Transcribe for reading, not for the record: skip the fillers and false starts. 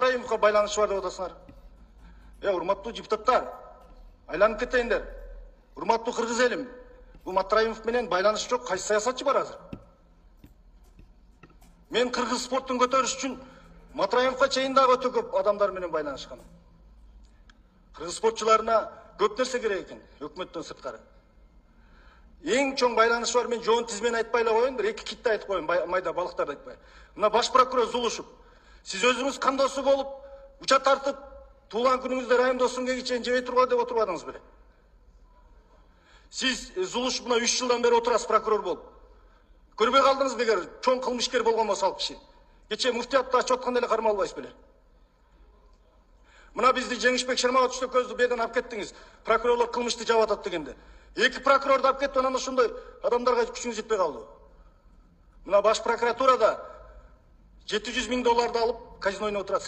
Матраимовго байланышы бар деп атасыңар. Урматтуу депутаттар, айланып кетейиндер. Урматтуу кыргыз элим, бул Матраимов менен байланышы жок кайсы саясатчы бар азыр? Мен кыргыз спортун көтөрүш үчүн Матраимовго чейин дагы өтө көп адамдар менен байланышкан. Кыргыз спортчуларына көп нерсе керек экен, өкмөттөн сырткары. Эң чоң байланышы бар, мен жоон тизмени айтпай эле коеюн, бир эки китти айтып коеюн, майда балыктарды айтпай. Мына баш прокурор Зулушев, сиз өзүңүз кандосу болуп, уча тартып, туулган күнүңүздө Райым Досунгеги чейин жебей турба деп отурбадыңыз беле? Сиз Зулушев мына 3 жылдан бери отурасыз прокурор болуп. Көрбөй калдыңыз бегер, чоң кылмышкер болгон болсо ал киши. Кече муфтиятты ачып атканда эле кармалбайсыз беле? Мына бизди Жеңишбек Шермабат Үчтөк көздү беден алып кеттиңиз. Прокурорлор кылмышты жаап атат дегенде. Эки прокурорду алып кетип, анан ошондой адамдарга күчүңүз жетпей калды. Мына баш прокуратурада $700 000 алып казино ойноп отурат.